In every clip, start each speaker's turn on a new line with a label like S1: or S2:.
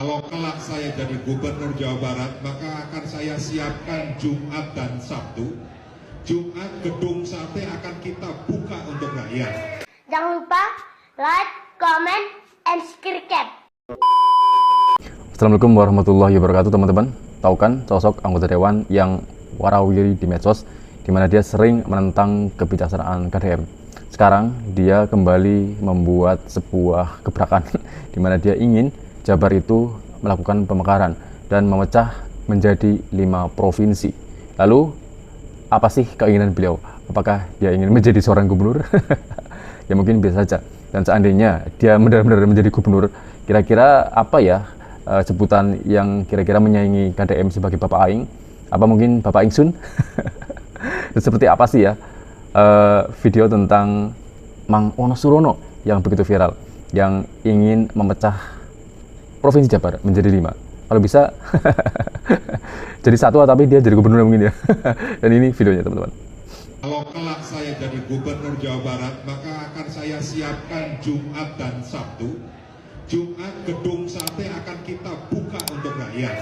S1: Kalau kelak saya jadi gubernur Jawa Barat, maka akan saya siapkan Jumat dan Sabtu. Jumat gedung sate akan kita buka untuk rakyat.
S2: Jangan lupa like, comment, and subscribe.
S3: Assalamualaikum warahmatullahi wabarakatuh, teman-teman. Tahu kan sosok anggota dewan yang warawiri di medsos, di mana dia sering menentang kebijaksanaan KDM. Sekarang dia kembali membuat sebuah gebrakan di mana dia ingin Jabar itu melakukan pemekaran dan memecah menjadi 5 provinsi. Lalu apa sih keinginan beliau? Apakah dia ingin menjadi seorang gubernur? Ya mungkin biasa saja. Dan seandainya dia benar-benar menjadi gubernur, kira-kira apa ya sebutan yang kira-kira menyaingi KDM sebagai Bapak Aing? Apa mungkin Bapak Ingsun? Seperti apa sih ya video tentang Mang Wonosurono yang begitu viral, yang ingin memecah Provinsi Jabar menjadi 5. Kalau bisa jadi satu, tapi dia jadi gubernur mungkin ya. Dan ini videonya, teman-teman.
S1: Kalau kelak saya jadi gubernur Jawa Barat, maka akan saya siapkan Jumat dan Sabtu. Jumat gedung sate akan kita buka untuk rakyat.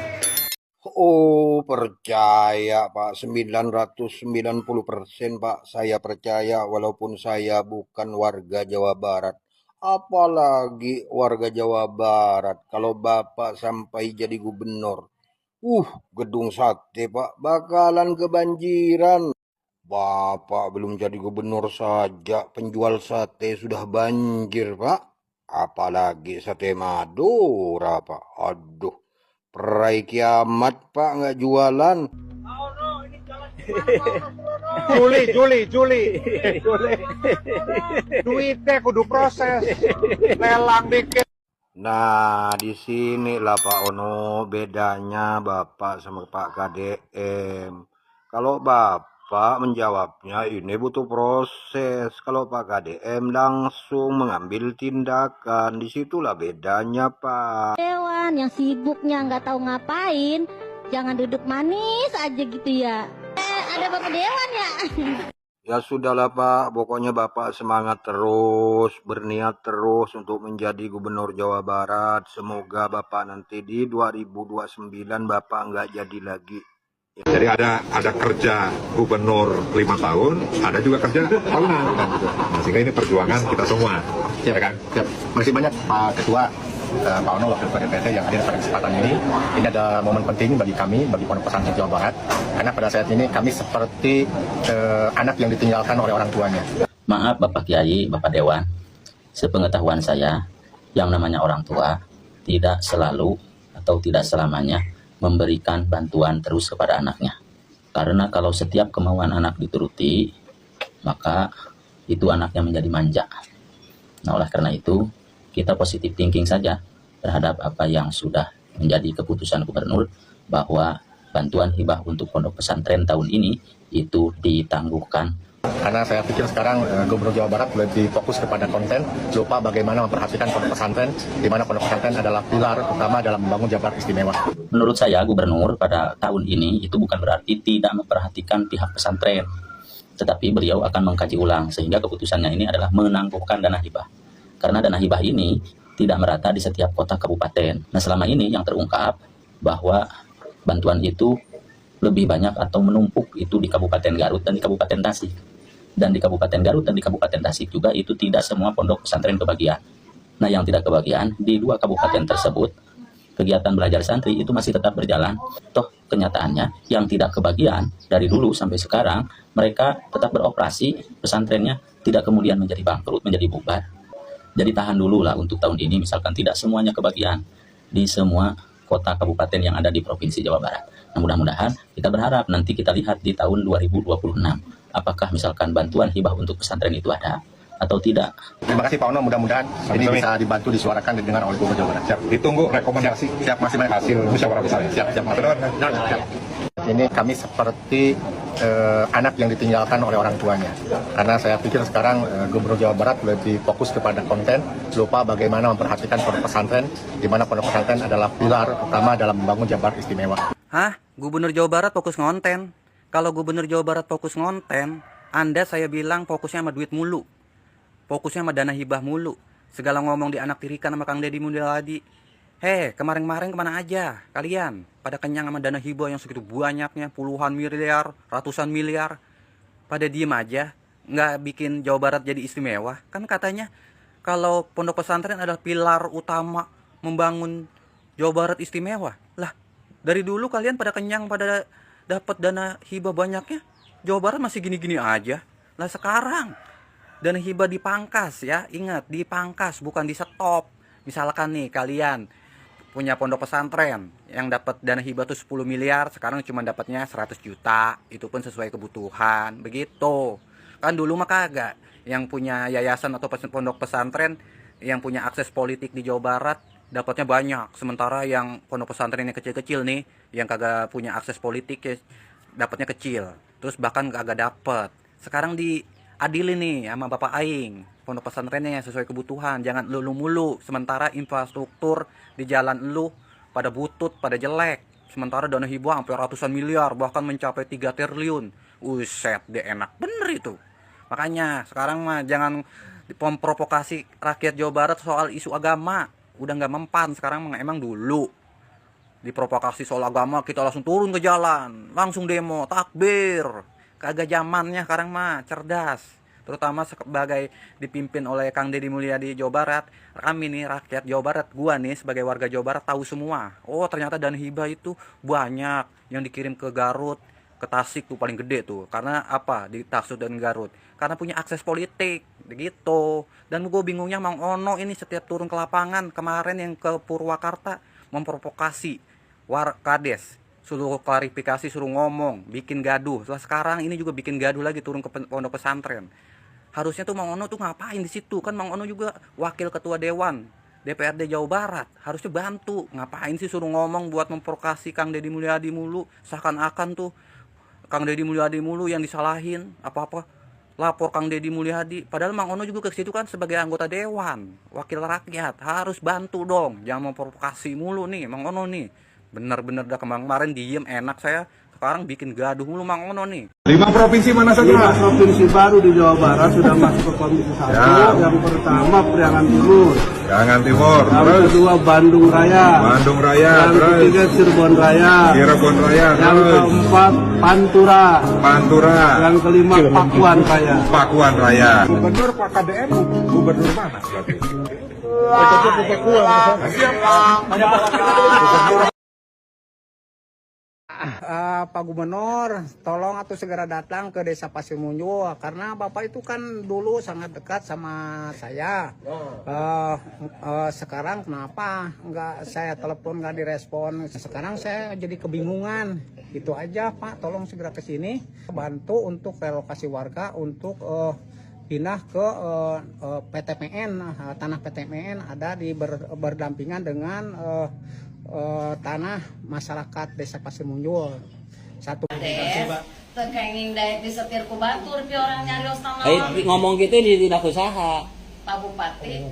S4: Oh, percaya Pak, 990% Pak, saya percaya walaupun saya bukan warga Jawa Barat. Apalagi warga Jawa Barat, kalau Bapak sampai jadi gubernur, gedung sate Pak, bakalan kebanjiran. Bapak belum jadi gubernur saja, penjual sate sudah banjir Pak. Apalagi sate Madura Pak, aduh. Perai kiamat Pak, nggak jualan.
S5: Juli. Duitnya kudu proses, lelang dikit.
S4: Nah, di sinilah Pak Ono bedanya Bapak sama Pak KDM. Kalau Bapak menjawabnya ini butuh proses. Kalau Pak KDM langsung mengambil tindakan. Disitulah bedanya Pak.
S6: Dewan yang sibuknya nggak tahu ngapain, jangan duduk manis aja gitu ya. Ada Bapak Dewan ya.
S4: Ya sudahlah Pak, pokoknya Bapak semangat terus, berniat terus untuk menjadi gubernur Jawa Barat. Semoga Bapak nanti di 2029 Bapak nggak jadi lagi.
S1: Jadi ada kerja gubernur 5 tahun, ada juga kerja tahunan. Nah, sehingga ini perjuangan kita semua.
S7: Siap,
S1: Ya kan?
S7: siap. Terima banyak Pak Ketua, Pak Ono, Wakil Ketua DPRD yang hadir pada kesempatan ini. Ini ada momen penting bagi kami, bagi Pondok Pesantren Jawa Barat. Karena pada saat ini kami seperti anak yang ditinggalkan oleh orang tuanya.
S8: Maaf Bapak Kiai, Bapak Dewan, sepengetahuan saya, yang namanya orang tua tidak selalu atau tidak selamanya memberikan bantuan terus kepada anaknya. Karena kalau setiap kemauan anak dituruti, maka itu anaknya menjadi manja. Nah, oleh karena itu, kita positive thinking saja terhadap apa yang sudah menjadi keputusan gubernur, bahwa bantuan hibah untuk pondok pesantren tahun ini itu ditangguhkan.
S7: Karena saya pikir sekarang Gubernur Jawa Barat lebih fokus kepada konten, lupa bagaimana memperhatikan pondok pesantren, di mana pondok pesantren adalah pilar utama dalam membangun Jabar istimewa.
S8: Menurut saya, gubernur pada tahun ini itu bukan berarti tidak memperhatikan pihak pesantren, tetapi beliau akan mengkaji ulang, sehingga keputusannya ini adalah menangguhkan dana hibah. Karena dana hibah ini tidak merata di setiap kota kabupaten. Nah, selama ini yang terungkap bahwa bantuan itu lebih banyak atau menumpuk itu di Kabupaten Garut dan di Kabupaten Tasik. Dan di Kabupaten Garut dan di Kabupaten Tasik juga itu tidak semua pondok pesantren kebagian. Nah, yang tidak kebagian di 2 kabupaten tersebut, kegiatan belajar santri itu masih tetap berjalan. Toh kenyataannya yang tidak kebagian dari dulu sampai sekarang, mereka tetap beroperasi, pesantrennya tidak kemudian menjadi bangkrut, menjadi bubar. Jadi tahan dulu lah untuk tahun ini, misalkan tidak semuanya kebagian di semua kota kabupaten yang ada di Provinsi Jawa Barat. Nah, mudah-mudahan kita berharap nanti kita lihat di tahun 2026, apakah misalkan bantuan hibah untuk pesantren itu ada atau tidak.
S7: Terima kasih Pak Ono, mudah-mudahan ini bisa dibantu disuarakan dan didengar oleh Gubernur Jawa Barat. Siap.
S1: Ditunggu rekomendasi.
S7: Siap, masih banyak
S1: Hasil musyawarah besar.
S7: Siap. Ini kami seperti anak yang ditinggalkan oleh orang tuanya. Karena saya pikir sekarang Gubernur Jawa Barat lebih fokus kepada konten, lupa bagaimana memperhatikan pondok pesantren, di mana pondok pesantren adalah pilar utama dalam membangun Jabar istimewa.
S9: Hah? Gubernur Jawa Barat fokus ngonten? Kalau Gubernur Jawa Barat fokus ngonten, Anda saya bilang fokusnya sama duit mulu. Fokusnya sama dana hibah mulu. Segala ngomong di anak tirikan sama Kang Deddy Mulyadi. Kemarin-kemarin kemana aja kalian? Pada kenyang sama dana hibah yang segitu banyaknya, puluhan miliar, ratusan miliar. Pada diem aja, nggak bikin Jawa Barat jadi istimewa. Kan katanya kalau pondok pesantren adalah pilar utama membangun Jawa Barat istimewa. Lah, dari dulu kalian pada kenyang, pada dapat dana hibah banyaknya, Jawa Barat masih gini-gini aja. Lah sekarang dana hibah dipangkas ya, ingat dipangkas bukan di stop. Misalkan nih kalian punya pondok pesantren yang dapat dana hibah tuh 10 miliar, sekarang cuma dapatnya 100 juta, itu pun sesuai kebutuhan, begitu. Kan dulu mah kagak, yang punya yayasan atau pondok pesantren yang punya akses politik di Jawa Barat dapatnya banyak, sementara yang pondok pesantren yang kecil-kecil nih, yang kagak punya akses politik ya, dapatnya kecil, terus bahkan kagak dapet. Sekarang diadili nih sama Bapak Aing, pondok pesantrennya yang sesuai kebutuhan, jangan lu mulu, sementara infrastruktur di jalan lu pada butut, pada jelek, sementara dana hibah sampai ratusan miliar, bahkan mencapai 3 triliun. Uset, dia enak bener itu. Makanya sekarang mah jangan memprovokasi rakyat Jawa Barat soal isu agama, udah nggak mempan sekarang. Emang dulu diprovokasi soal agama kita langsung turun ke jalan, langsung demo, takbir. Kagak zamannya sekarang mah, cerdas. Terutama sebagai dipimpin oleh Kang Deddy Mulyadi Jawa Barat, kami nih rakyat Jawa Barat, gua nih sebagai warga Jawa Barat tahu semua. Oh ternyata dana hibah itu banyak yang dikirim ke Garut, ke Tasik tuh paling gede tuh. Karena apa? Di Tasik dan Garut. Karena punya akses politik, begitu. Dan gue bingungnya Mang Ono ini setiap turun ke lapangan kemarin yang ke Purwakarta memprovokasi Kades. Suruh klarifikasi, suruh ngomong, bikin gaduh. Setelah sekarang ini juga bikin gaduh lagi turun ke pondok pesantren. Harusnya tuh Mang Ono tuh ngapain di situ? Kan Mang Ono juga wakil ketua dewan DPRD Jawa Barat, harusnya bantu. Ngapain sih suruh ngomong buat memprovokasi Kang Deddy Mulyadi mulu? Seakan-akan tuh Kang Deddy Mulyadi mulu yang disalahin, apa-apa lapor Kang Deddy Mulyadi. Padahal Mang Ono juga ke situ kan sebagai anggota dewan, wakil rakyat, harus bantu dong. Jangan memprovokasi mulu nih Mang Ono nih. Bener-bener dah kemarin diem enak saya, sekarang bikin gaduh mulu Mang Ono nih.
S1: 5 provinsi mana saja?
S5: 5 provinsi baru di Jawa Barat sudah masuk ke komisi 1.
S1: Ya.
S5: Yang pertama Priangan Timur.
S1: Priangan Timur.
S5: Yang
S1: Terus
S5: kedua Bandung Raya.
S1: Bandung Raya.
S5: Yang
S1: Terus
S5: ketiga Cirebon Raya.
S1: Cirebon Raya.
S5: Yang
S1: Terus
S5: keempat Pantura.
S1: Pantura.
S5: Yang kelima Pakuan Raya.
S1: Pakuan Raya.
S5: Gubernur Pak KDM, gubernur mana berarti? Pak Gubernur, tolong atau segera datang ke Desa Pasir Munjul karena Bapak itu kan dulu sangat dekat sama saya. Sekarang kenapa nggak saya telepon nggak direspon? Sekarang saya jadi kebingungan. Itu aja Pak, tolong segera ke sini bantu untuk relokasi warga untuk pindah ke PTPN, tanah PTPN ada di berdampingan dengan tanah masyarakat Desa Pasir Munjul. Satu
S10: tekenging daek disetir ku batur pi orang nyarios tanah.
S9: Ngomong gitu di tidak usaha.
S10: Pak Bupati.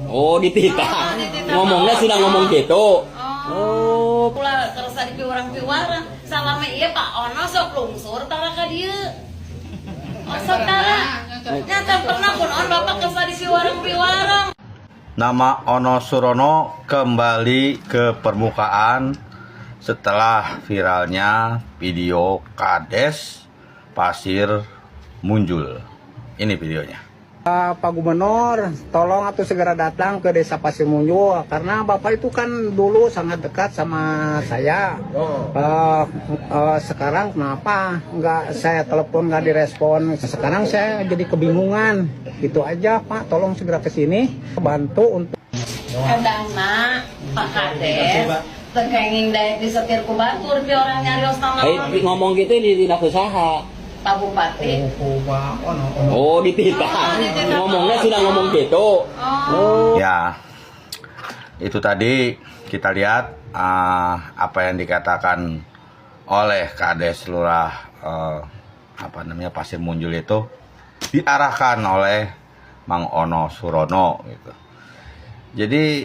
S9: Oh, dititah. Ngomongnya sudah ngomong gitu.
S10: Oh. Pula kerasa di orang piwara. Salame ieu Pak Ono sok lungsur tara ka dieu. Sok tara. Nyata pernah pun on Bapak kerasa di piwara.
S4: Nama Ono Surono kembali ke permukaan setelah viralnya video Kades Pasir Munjul. Ini videonya.
S5: Pak Gubernur, tolong atau segera datang ke Desa Pasir Munjul karena Bapak itu kan dulu sangat dekat sama saya. Sekarang kenapa nggak saya telepon nggak direspon? Sekarang saya jadi kebingungan. Itu aja Pak, tolong segera ke sini bantu untuk.
S10: Kadangna Pak Kades tekenging daek disetir ku batur pi orang nyarios tanah.
S9: Ngomong gitu di tidak usaha.
S10: Pak Bupati.
S9: Oh, dititah. Ngomongnya sudah ngomong gitu.
S10: Oh.
S4: Ya, itu tadi kita lihat apa yang dikatakan oleh Kades Lurah Pasir Munjul itu diarahkan oleh Mang Ono Surono gitu. Jadi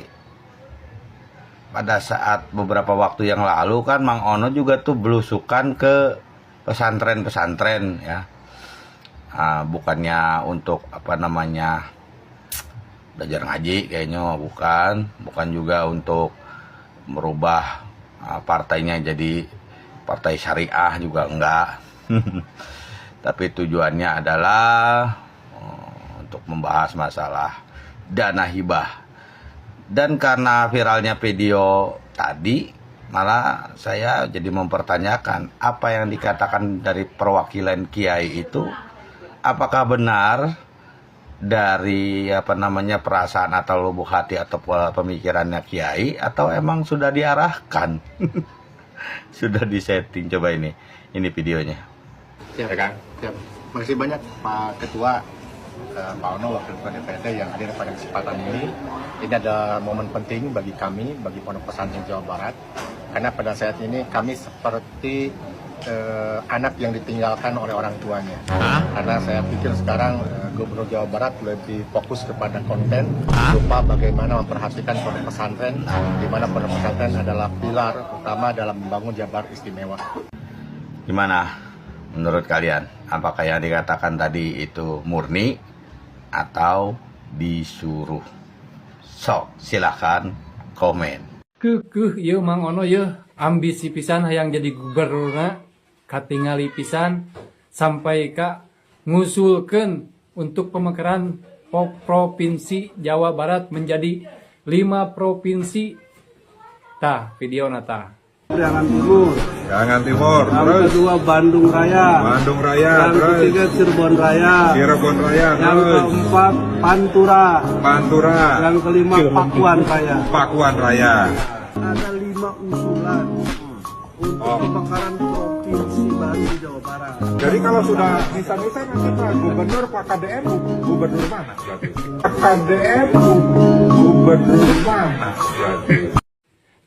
S4: pada saat beberapa waktu yang lalu kan Mang Ono juga tuh belusukan ke pesantren-pesantren ya, bukannya untuk
S11: belajar ngaji kayaknya, bukan juga untuk merubah partainya jadi partai syariah juga enggak. Tapi tujuannya adalah untuk membahas masalah dana hibah. Dan karena viralnya video tadi, malah saya jadi mempertanyakan apa yang dikatakan dari perwakilan kiai itu, apakah benar dari perasaan atau lubuk hati atau pemikirannya kiai, atau emang sudah diarahkan. Sudah disetting. Coba ini videonya.
S7: Siap, Kang. Siap. Makasih banyak Pak Ketua, Pak Ono, Wakil Ketua DPRD yang hadir pada kesempatan ini. Ini adalah momen penting bagi kami, bagi Pondok Pesantren Jawa Barat, karena pada saat ini kami seperti anak yang ditinggalkan oleh orang tuanya. Karena saya pikir sekarang Gubernur Jawa Barat lebih fokus kepada konten, lupa bagaimana memperhatikan pondok pesantren, di mana pondok pesantren adalah pilar utama dalam membangun Jabar istimewa.
S11: Gimana menurut kalian? Apakah yang dikatakan tadi itu murni atau disuruh? Sok, silahkan komen.
S12: Ieu Mang Ono ieu ambisi pisan hayang jadi gubernurna, katingali pisan sampai ka ngusulkeun untuk pemekaran provinsi Jawa Barat menjadi 5 provinsi. Tah, video nata.
S1: Jangan Timur.
S12: Yang kedua Bandung Raya. Yang ketiga Cirebon Raya. Yang keempat Pantura. Yang kelima Pakuan Raya. Ada 5 usulan untuk pemekaran provinsi baru di Jawa Barat.
S1: Jadi kalau sudah bisa-bisa nanti Pak Gubernur, Pak KDM, gubernur mana berarti? Pak KDM, gubernur mana berarti?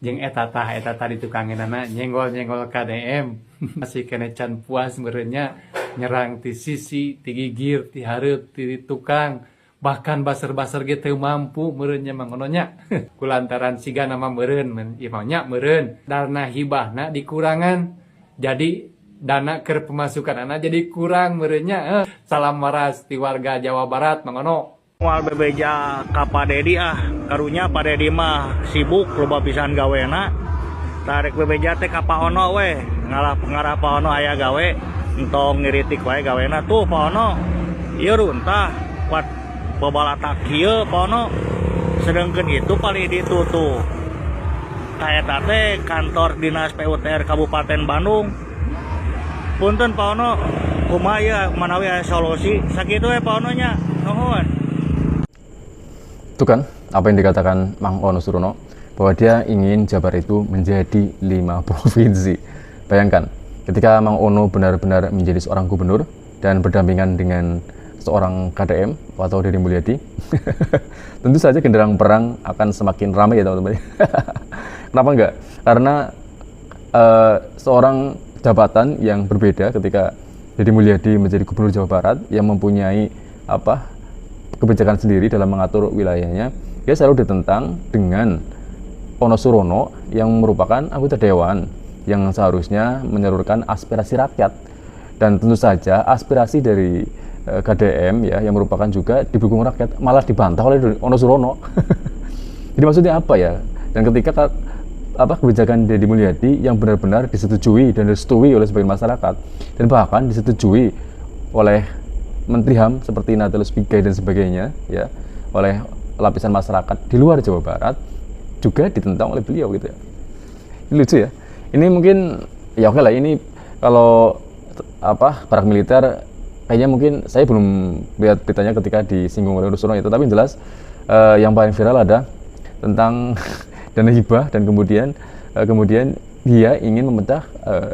S12: Jeung eta tadi tukangeunana nyenggol KDM masih kena can puas meureunnya nyerang ti sisi, ti gigir, ti hareup, ti tukang, bahkan baser-baser ge teu mampu meureunnya Mang Ono nya. Kulantaran siga nama meureun ieu mah nya meureun dana hibahna dikurangan, jadi dana keur pemasukan anak jadi kurang meureunnya. Salam waras ti warga Jawa Barat Mang Ono.
S13: Moal bebeja ka Pak Dedi karunya Pak Dedi mah sibuk loba pisan gawena. Tarik bebeja teh ka Pak Ono we, ngarah Pak Ono aya gawe, entong ngiritik wae gawena tuh Pak Ono. Ieu runtah kuat babalatak kieu Pak Ono. Sedengkeun itu paling ditutup. Ka eta teh kantor Dinas PUTR Kabupaten Bandung. Punten Pak Ono, kumaha ieu manawi aya solusi sakitu we Pak Ono nya. Nuhun.
S3: Itu kan apa yang dikatakan Mang Ono Surono, bahwa dia ingin Jabar itu menjadi 5 provinsi. Bayangkan ketika Mang Ono benar-benar menjadi seorang gubernur dan berdampingan dengan seorang KDM atau Deddy Mulyadi, tentu saja genderang perang akan semakin ramai ya teman-teman. Kenapa enggak? Karena seorang jabatan yang berbeda ketika Deddy Mulyadi menjadi gubernur Jawa Barat yang mempunyai kebijakan sendiri dalam mengatur wilayahnya, dia selalu ditentang dengan Ono Surono yang merupakan anggota dewan yang seharusnya menyalurkan aspirasi rakyat. Dan tentu saja aspirasi dari KDM ya yang merupakan juga didukung rakyat malah dibantah oleh Ono Surono. Jadi maksudnya apa ya? Dan ketika kebijakan Deddy Mulyadi yang benar-benar disetujui dan direstui oleh sebagian masyarakat dan bahkan disetujui oleh Menteri HAM seperti Natalus Pigai dan sebagainya ya, oleh lapisan masyarakat di luar Jawa Barat juga ditentang oleh beliau gitu ya. Ini lucu ya. Ini mungkin ya oke lah, ini kalau para militer kayaknya mungkin saya belum lihat beritanya ketika disinggung oleh Surono itu, tapi jelas yang paling viral ada tentang dana hibah dan kemudian dia ingin memecah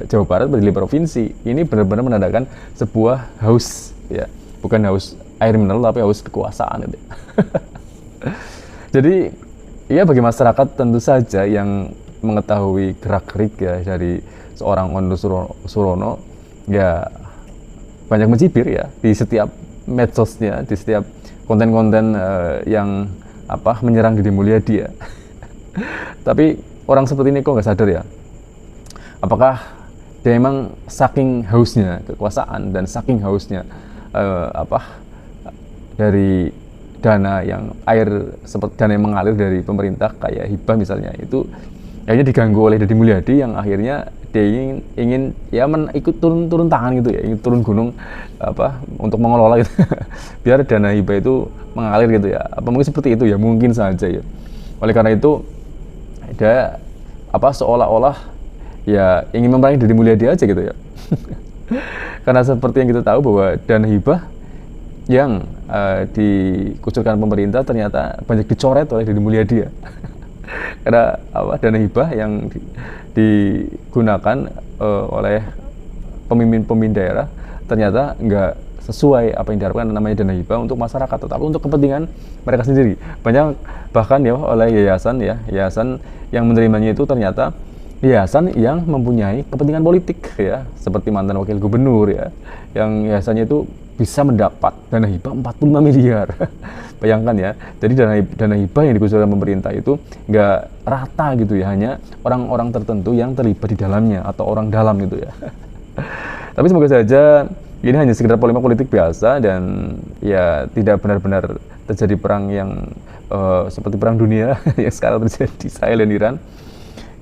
S3: Jawa Barat menjadi 5 provinsi. Ini benar-benar menandakan sebuah haus ya, bukan haus air mineral tapi haus kekuasaan gitu. Jadi ya bagi masyarakat tentu saja yang mengetahui gerak-gerik ya dari seorang Ono Surono ya banyak mencibir ya di setiap medsosnya, di setiap konten-konten yang menyerang Deddy Mulyadi ya. Tapi orang seperti ini kok nggak sadar ya, apakah dia memang saking hausnya kekuasaan dan saking hausnya dari dana yang seperti dana yang mengalir dari pemerintah kayak hibah misalnya, itu akhirnya diganggu oleh Deddy Mulyadi yang akhirnya dia ingin ya ikut turun tangan gitu ya, ingin turun gunung untuk mengelola gitu. Biar dana hibah itu mengalir gitu ya. Apa mungkin seperti itu ya, mungkin saja ya. Oleh karena itu ada seolah-olah ya ingin memerangi Deddy Mulyadi aja gitu ya. Karena seperti yang kita tahu bahwa dana hibah yang dikucurkan pemerintah ternyata banyak dicoret oleh Deddy Mulyadi ya. Karena dana hibah yang digunakan oleh pemimpin daerah ternyata nggak sesuai apa yang diharapkan, namanya dana hibah untuk masyarakat, tetapi untuk kepentingan mereka sendiri. Banyak bahkan ya oleh yayasan yang menerimanya itu ternyata yayasan yang mempunyai kepentingan politik ya, seperti mantan wakil gubernur ya, yang yayasannya itu bisa mendapat dana hibah 45 miliar. Bayangkan ya, jadi dana hibah yang dikucurkan pemerintah itu nggak rata gitu ya, hanya orang-orang tertentu yang terlibat di dalamnya atau orang dalam gitu ya. Tapi semoga saja ini hanya sekedar polemik politik biasa dan ya tidak benar-benar terjadi perang yang seperti perang dunia yang sekarang terjadi di Israel dan Iran.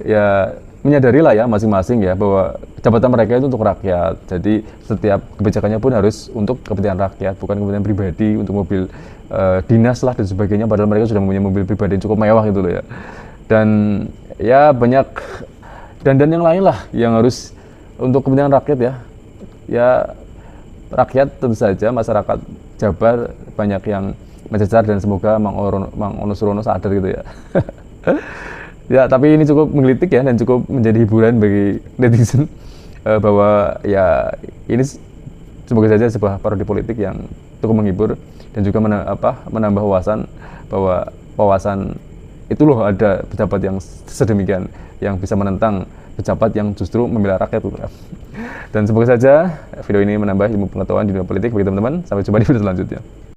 S3: Ya menyadarilah ya masing-masing ya bahwa jabatan mereka itu untuk rakyat, jadi setiap kebijakannya pun harus untuk kepentingan rakyat, bukan kepentingan pribadi untuk mobil dinas lah dan sebagainya, padahal mereka sudah mempunyai mobil pribadi yang cukup mewah gitu loh ya. Dan ya banyak dan yang lain lah yang harus untuk kepentingan rakyat ya rakyat tentu saja, masyarakat Jabar banyak yang mencecar dan semoga Mang Ono Surono sadar gitu ya. Ya, tapi ini cukup menggelitik ya dan cukup menjadi hiburan bagi netizen bahwa ya ini semoga saja sebuah parodi politik yang cukup menghibur dan juga menambah wawasan itu loh, ada pejabat yang sedemikian yang bisa menentang pejabat yang justru membela rakyat gitu. Dan semoga saja video ini menambah ilmu pengetahuan di dunia politik bagi teman-teman. Sampai jumpa di video selanjutnya.